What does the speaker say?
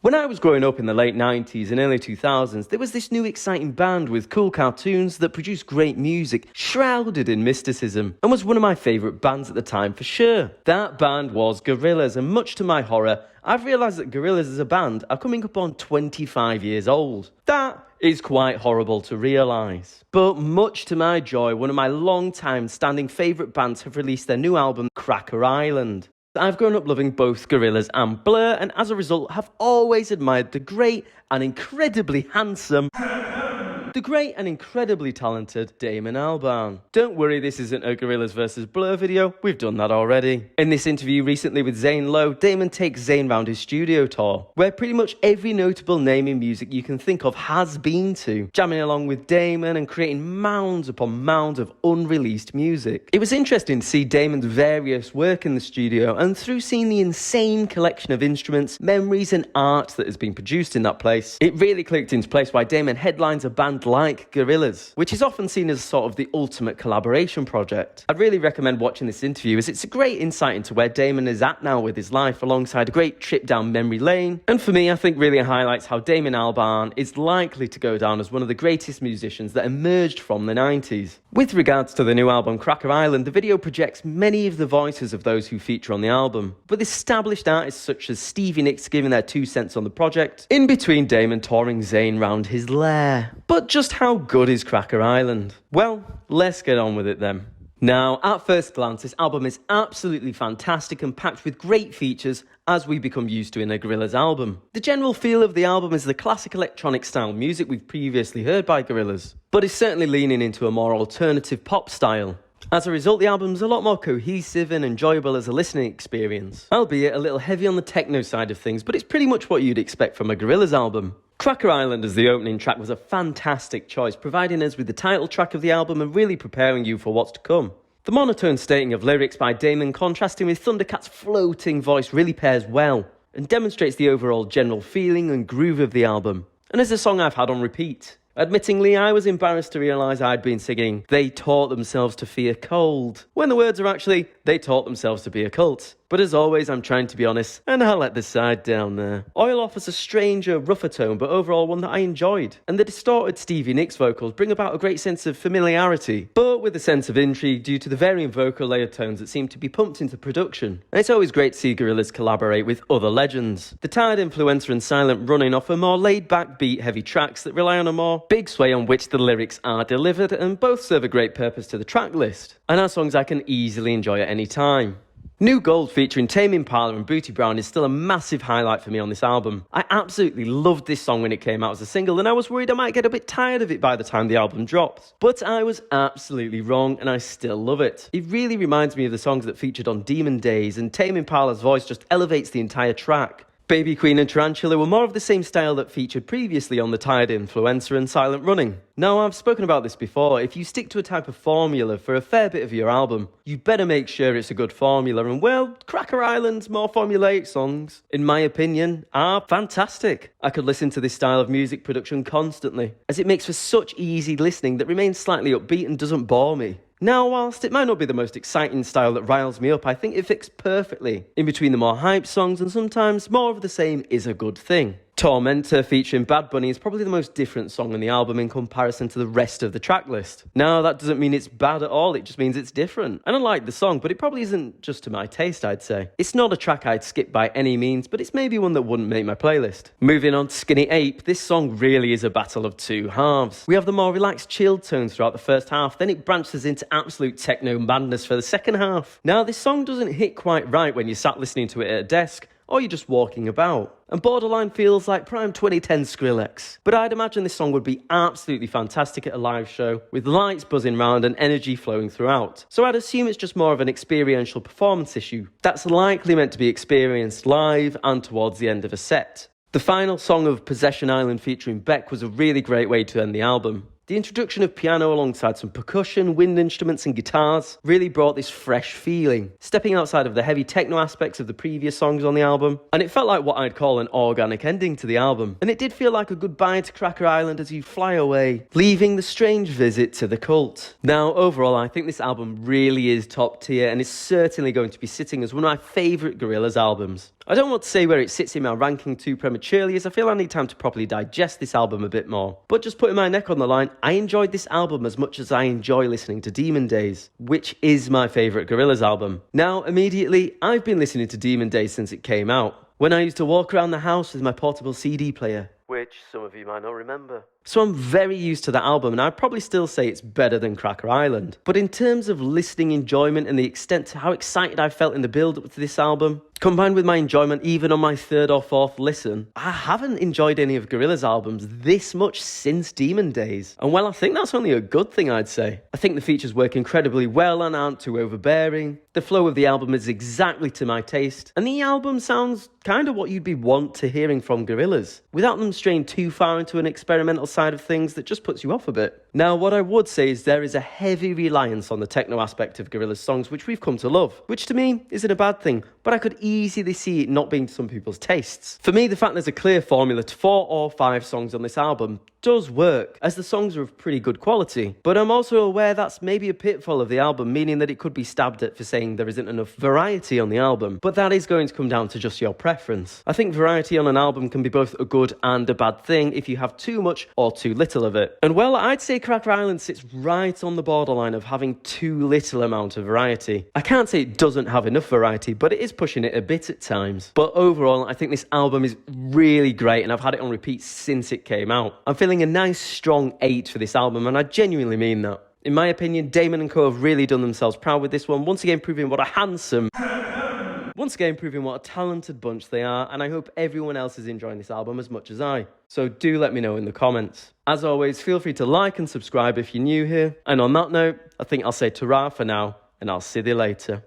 When I was growing up in the late 90s and early 2000s, there was this new exciting band with cool cartoons that produced great music, shrouded in mysticism, and was one of my favourite bands at the time for sure. That band was Gorillaz, and much to my horror, I've realised that Gorillaz as a band are coming up on 25 years old. That is quite horrible to realise. But much to my joy, one of my long-time standing favourite bands have released their new album, Cracker Island. I've grown up loving both Gorillaz and Blur, and as a result have always admired the great and incredibly handsome the great and incredibly talented Damon Albarn. Don't worry, this isn't a Gorillaz vs Blur video, we've done that already. In this interview recently with Zane Lowe, Damon takes Zane round his studio tour, where pretty much every notable name in music you can think of has been to, jamming along with Damon and creating mounds upon mounds of unreleased music. It was interesting to see Damon's various work in the studio, and through seeing the insane collection of instruments, memories and art that has been produced in that place, it really clicked into place why Damon headlines a band like Gorillaz, which is often seen as sort of the ultimate collaboration project. I'd really recommend watching this interview, as it's a great insight into where Damon is at now with his life, alongside a great trip down memory lane, and for me I think really highlights how Damon Albarn is likely to go down as one of the greatest musicians that emerged from the 90s. With regards to the new album Cracker Island, the video projects many of the voices of those who feature on the album, with established artists such as Stevie Nicks giving their 2 cents on the project, in between Damon touring Zayn round his lair. But just how good is Cracker Island? Well, let's get on with it then. Now, at first glance, this album is absolutely fantastic and packed with great features, as we become used to in a Gorillaz album. The general feel of the album is the classic electronic style music we've previously heard by Gorillaz, but is certainly leaning into a more alternative pop style. As a result, the album's a lot more cohesive and enjoyable as a listening experience, albeit a little heavy on the techno side of things, but it's pretty much what you'd expect from a Gorillaz album. Cracker Island as the opening track was a fantastic choice, providing us with the title track of the album and really preparing you for what's to come. The monotone stating of lyrics by Damon contrasting with Thundercat's floating voice really pairs well, and demonstrates the overall general feeling and groove of the album, and is a song I've had on repeat. Admittingly, I was embarrassed to realise I'd been singing "They Taught Themselves to Fear Cold," when the words are actually "They Taught Themselves to Be a Cult." But as always, I'm trying to be honest, and I'll let the side down there. Oil offers a stranger, rougher tone, but overall one that I enjoyed. And the distorted Stevie Nicks vocals bring about a great sense of familiarity, but with a sense of intrigue due to the varying vocal layer tones that seem to be pumped into production. And it's always great to see Gorillaz collaborate with other legends. The Tired Influencer and Silent Running offer more laid-back beat-heavy tracks that rely on a more big sway on which the lyrics are delivered, and both serve a great purpose to the track list, and are songs I can easily enjoy at any time. New Gold featuring Tame Impala and Booty Brown is still a massive highlight for me on this album. I absolutely loved this song when it came out as a single, and I was worried I might get a bit tired of it by the time the album dropped. But I was absolutely wrong, and I still love it. It really reminds me of the songs that featured on Demon Days, and Tame Impala's voice just elevates the entire track. Baby Queen and Tarantula were more of the same style that featured previously on the Tired Influencer and Silent Running. Now, I've spoken about this before, if you stick to a type of formula for a fair bit of your album, you better make sure it's a good formula, and well, Cracker Island's more formulaic songs, in my opinion, are fantastic. I could listen to this style of music production constantly, as it makes for such easy listening that remains slightly upbeat and doesn't bore me. Now, whilst it might not be the most exciting style that riles me up, I think it fits perfectly in between the more hype songs, and sometimes more of the same is a good thing. Tormentor featuring Bad Bunny is probably the most different song on the album in comparison to the rest of the track list. Now, that doesn't mean it's bad at all, it just means it's different. And I like the song, but it probably isn't just to my taste, I'd say. It's not a track I'd skip by any means, but it's maybe one that wouldn't make my playlist. Moving on to Skinny Ape, this song really is a battle of two halves. We have the more relaxed, chilled tones throughout the first half, then it branches into absolute techno madness for the second half. Now, this song doesn't hit quite right when you're sat listening to it at a desk, or you're just walking about, and borderline feels like prime 2010 Skrillex. But I'd imagine this song would be absolutely fantastic at a live show, with lights buzzing round and energy flowing throughout. So I'd assume it's just more of an experiential performance issue that's likely meant to be experienced live and towards the end of a set. The final song of Possession Island featuring Beck was a really great way to end the album. The introduction of piano alongside some percussion, wind instruments and guitars really brought this fresh feeling, stepping outside of the heavy techno aspects of the previous songs on the album, and it felt like what I'd call an organic ending to the album. And it did feel like a goodbye to Cracker Island as you fly away, leaving the strange visit to the cult. Now, overall, I think this album really is top tier and is certainly going to be sitting as one of my favourite Gorillaz albums. I don't want to say where it sits in my ranking too prematurely, as I feel I need time to properly digest this album a bit more. But just putting my neck on the line, I enjoyed this album as much as I enjoy listening to Demon Days, which is my favourite Gorillaz album. Now, immediately, I've been listening to Demon Days since it came out, when I used to walk around the house with my portable CD player, which some of you might not remember. So I'm very used to that album, and I'd probably still say it's better than Cracker Island. But in terms of listening enjoyment and the extent to how excited I felt in the build-up to this album, combined with my enjoyment even on my third or fourth listen, I haven't enjoyed any of Gorillaz' albums this much since Demon Days. And well, I think that's only a good thing, I'd say. I think the features work incredibly well and aren't too overbearing. The flow of the album is exactly to my taste, and the album sounds kind of what you'd be want to hearing from Gorillaz, without them straying too far into an experimental side of things that just puts you off a bit. Now, what I would say is there is a heavy reliance on the techno aspect of Gorillaz songs, which we've come to love, which to me isn't a bad thing, but I could easily see it not being to some people's tastes. For me, the fact there's a clear formula to 4 or 5 songs on this album does work, as the songs are of pretty good quality. But I'm also aware that's maybe a pitfall of the album, meaning that it could be stabbed at for saying there isn't enough variety on the album. But that is going to come down to just your preference. I think variety on an album can be both a good and a bad thing if you have too much or too little of it. And well, I'd say Cracker Island sits right on the borderline of having too little amount of variety. I can't say it doesn't have enough variety, but it is pushing it a bit at times. But overall, I think this album is really great, and I've had it on repeat since it came out. I'm feeling a nice strong 8 for this album, and I genuinely mean that. In my opinion, Damon and co have really done themselves proud with this one, once again proving what a talented bunch they are, and I hope everyone else is enjoying this album as much as I. So do let me know in the comments. As always, feel free to like and subscribe if you're new here. And on that note, I think I'll say ta-ra for now, and I'll see you later.